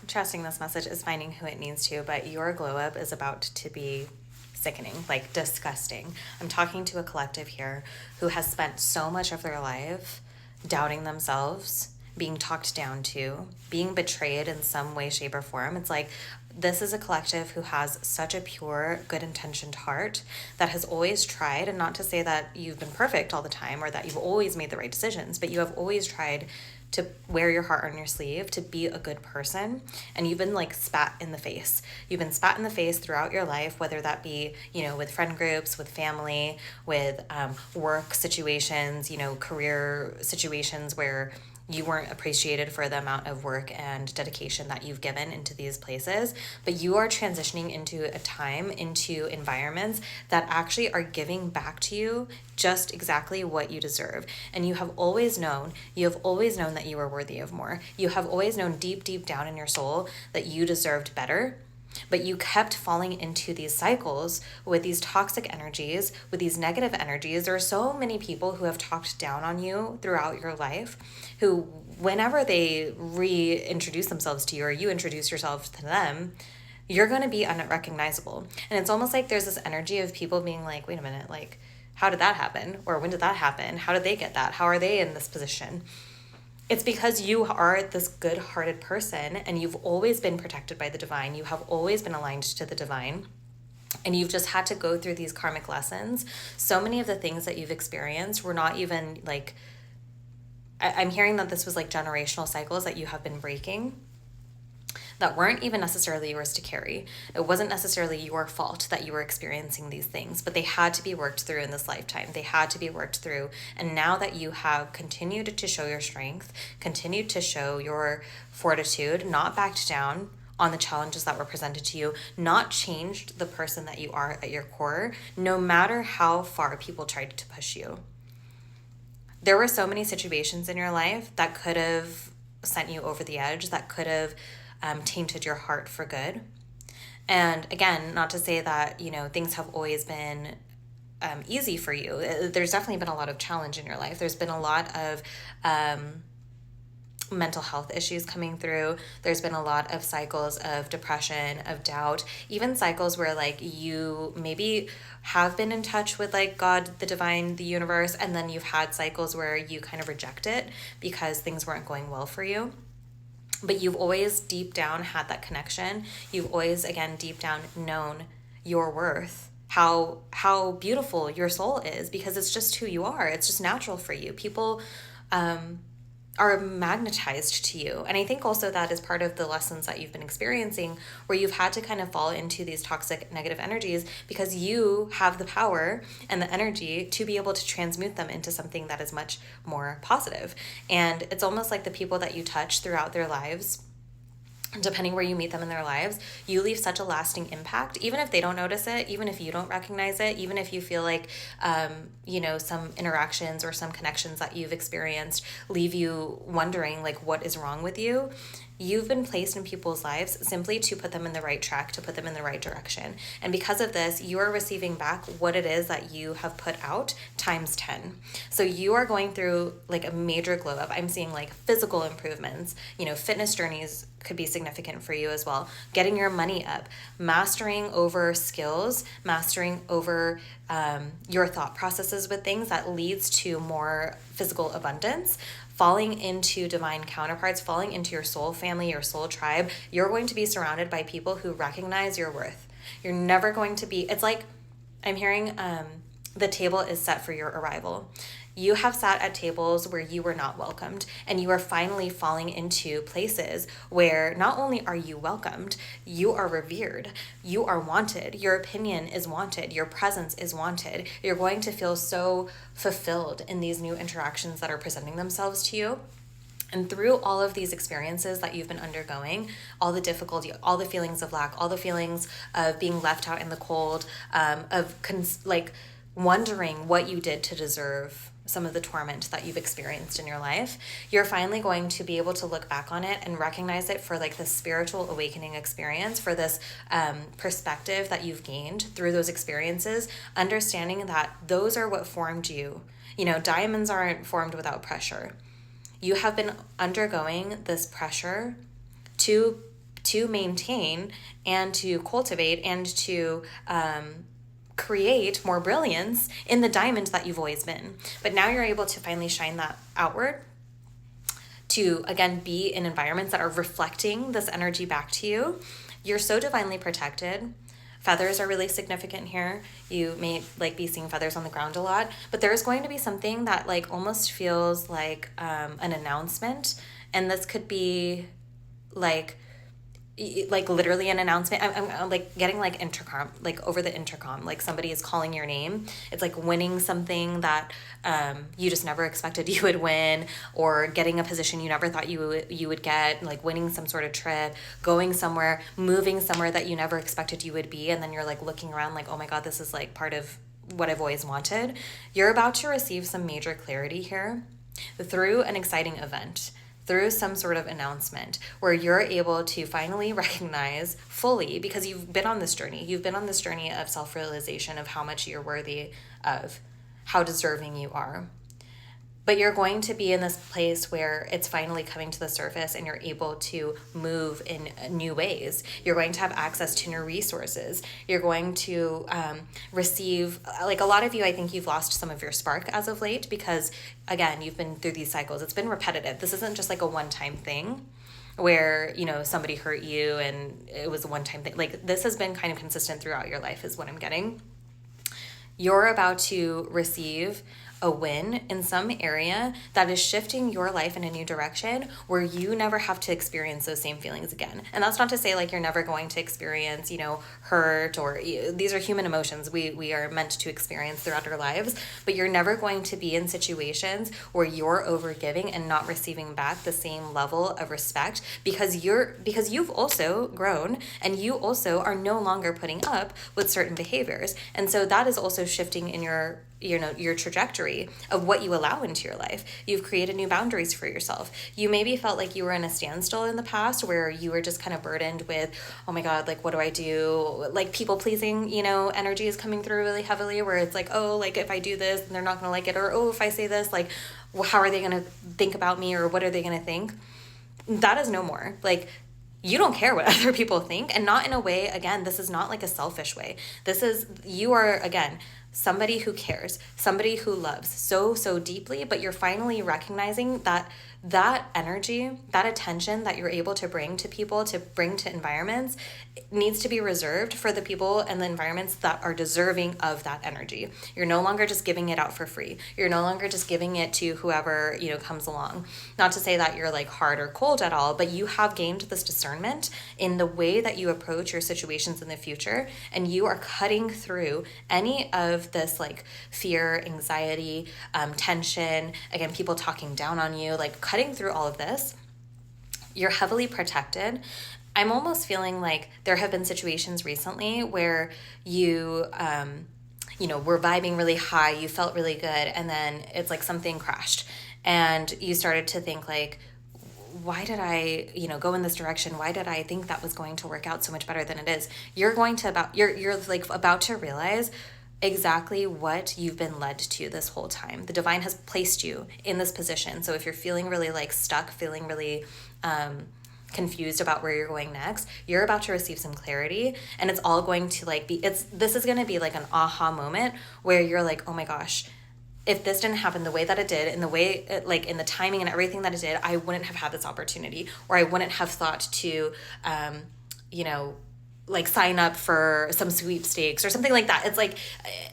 trusting this message is finding who it needs to, but your glow up is about to be sickening, like disgusting. I'm talking to a collective here who has spent so much of their life doubting themselves, being talked down to, being betrayed in some way, shape, or form. It's like this is a collective who has such a pure, good intentioned heart that has always tried, and not to say that you've been perfect all the time or that you've always made the right decisions, but you have always tried to wear your heart on your sleeve, to be a good person. And you've been like spat in the face. You've been spat in the face throughout your life, whether that be, with friend groups, with family, with work situations, career situations where you weren't appreciated for the amount of work and dedication that you've given into these places, but you are transitioning into a time, into environments that actually are giving back to you just exactly what you deserve. And you have always known that you were worthy of more. You have always known deep, deep down in your soul that you deserved better. But you kept falling into these cycles with these toxic energies, with these negative energies. There are so many people who have talked down on you throughout your life who, whenever they reintroduce themselves to you or you introduce yourself to them, you're going to be unrecognizable. And it's almost like there's this energy of people being like, wait a minute, like, how did that happen? Or when did that happen? How did they get that? How are they in this position? It's because you are this good-hearted person and you've always been protected by the divine. You have always been aligned to the divine. And you've just had to go through these karmic lessons. So many of the things that you've experienced were not even like, I'm hearing that this was like generational cycles that you have been breaking that weren't even necessarily yours to carry. It wasn't necessarily your fault that you were experiencing these things, but they had to be worked through in this lifetime. They had to be worked through. And now that you have continued to show your strength, continued to show your fortitude, not backed down on the challenges that were presented to you, not changed the person that you are at your core, no matter how far people tried to push you. There were so many situations in your life that could have sent you over the edge, that could have tainted your heart for good. And again, not to say that, things have always been easy for you. There's definitely been a lot of challenge in your life. There's been a lot of mental health issues coming through. There's been a lot of cycles of depression, of doubt, even cycles where like you maybe have been in touch with like God, the divine, the universe, and then you've had cycles where you kind of reject it because things weren't going well for you. But you've always deep down had that connection. You've always, again, deep down known your worth, how beautiful your soul is, because it's just who you are. It's just natural for you. People are magnetized to you. And I think also that is part of the lessons that you've been experiencing, where you've had to kind of fall into these toxic negative energies because you have the power and the energy to be able to transmute them into something that is much more positive. And it's almost like the people that you touch throughout their lives, depending where you meet them in their lives, you leave such a lasting impact, even if they don't notice it, even if you don't recognize it, even if you feel like, some interactions or some connections that you've experienced leave you wondering like what is wrong with you. You've been placed in people's lives simply to put them in the right track, to put them in the right direction. And because of this, you are receiving back what it is that you have put out times 10. So you are going through like a major glow up. I'm seeing like physical improvements, fitness journeys could be significant for you as well. Getting your money up, mastering over skills, mastering over your thought processes with things that leads to more physical abundance, falling into divine counterparts, falling into your soul family, your soul tribe. You're going to be surrounded by people who recognize your worth. You're never going to be, it's like, I'm hearing the table is set for your arrival. You have sat at tables where you were not welcomed, and you are finally falling into places where not only are you welcomed, you are revered, you are wanted, your opinion is wanted, your presence is wanted. You're going to feel so fulfilled in these new interactions that are presenting themselves to you. And through all of these experiences that you've been undergoing, all the difficulty, all the feelings of lack, all the feelings of being left out in the cold, wondering what you did to deserve some of the torment that you've experienced in your life, you're finally going to be able to look back on it and recognize it for like the spiritual awakening experience, for this perspective that you've gained through those experiences, understanding that those are what formed you. Diamonds aren't formed without pressure. You have been undergoing this pressure to to maintain and to cultivate and to create more brilliance in the diamond that you've always been. But now you're able to finally shine that outward, to again be in environments that are reflecting this energy back to you. You're so divinely protected. Feathers are really significant here. You may like be seeing feathers on the ground a lot, but there's going to be something that like almost feels like an announcement. And this could be like literally an announcement. I'm like getting like intercom, like over the intercom, like somebody is calling your name. It's like winning something that you just never expected you would win, or getting a position you never thought you would get, like winning some sort of trip, going somewhere, moving somewhere that you never expected you would be, and then you're like looking around like, oh my God, this is like part of what I've always wanted. You're about to receive some major clarity here through an exciting event, through some sort of announcement where you're able to finally recognize fully, because you've been on this journey of self-realization of how much you're worthy of, how deserving you are. But you're going to be in this place where it's finally coming to the surface and you're able to move in new ways. You're going to have access to new resources. You're going to receive, like a lot of you, I think you've lost some of your spark as of late because, again, you've been through these cycles. It's been repetitive. This isn't just like a one-time thing where, you know, somebody hurt you and it was a one-time thing. Like this has been kind of consistent throughout your life is what I'm getting. You're about to receive a win in some area that is shifting your life in a new direction where you never have to experience those same feelings again. And that's not to say like you're never going to experience, you know, hurt, or these are human emotions we are meant to experience throughout our lives, but you're never going to be in situations where you're overgiving and not receiving back the same level of respect because you've also grown and you also are no longer putting up with certain behaviors. And so that is also shifting in your trajectory of what you allow into your life. You've created new boundaries for yourself. You maybe felt like you were in a standstill in the past where you were just kind of burdened with, oh my God, like, what do I do? Like people pleasing, you know, energy is coming through really heavily where it's like, oh, like if I do this, they're not going to like it. Or, oh, if I say this, like, well, how are they going to think about me? Or what are they going to think? That is no more. Like, you don't care what other people think, and not in a way, again, this is not like a selfish way. This is, you are, again, somebody who cares, somebody who loves so deeply, but you're finally recognizing that that energy, that attention that you're able to bring to people, to bring to environments, needs to be reserved for the people and the environments that are deserving of that energy. You're no longer just giving it out for free. You're no longer just giving it to whoever, you know, comes along. Not to say that you're like hard or cold at all, but you have gained this discernment in the way that you approach your situations in the future, and you are cutting through any of this like fear, anxiety, tension, again, people talking down on you, like cutting through all of this. You're heavily protected. I'm almost feeling like there have been situations recently where you were vibing really high, you felt really good, and then it's like something crashed and you started to think like, why did I, go in this direction? Why did I think that was going to work out so much better than it is? You're like about to realize exactly what you've been led to this whole time. The divine has placed you in this position. So if you're feeling really like stuck, feeling really confused about where you're going next, you're about to receive some clarity, and it's all going to like this is going to be like an aha moment where you're like, oh my gosh, if this didn't happen the way that it did, in the way it, like in the timing and everything that it did, I wouldn't have had this opportunity, or I wouldn't have thought to like sign up for some sweepstakes or something like that. It's like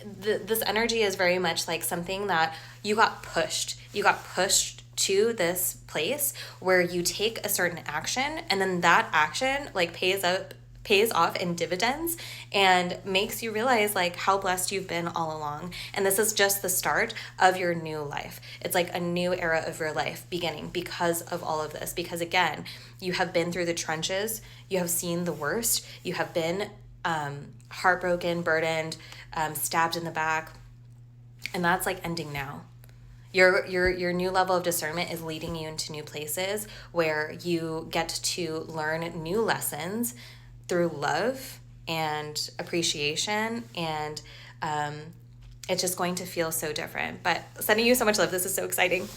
this energy is very much like something that you got pushed to this place where you take a certain action, and then that action like pays off in dividends and makes you realize like how blessed you've been all along. And this is just the start of your new life. It's like a new era of your life beginning because of all of this. Because again, you have been through the trenches, you have seen the worst, you have been heartbroken, burdened, stabbed in the back, and that's like ending now. Your new level of discernment is leading you into new places where you get to learn new lessons through love and appreciation, and it's just going to feel so different. But sending you so much love. This is so exciting.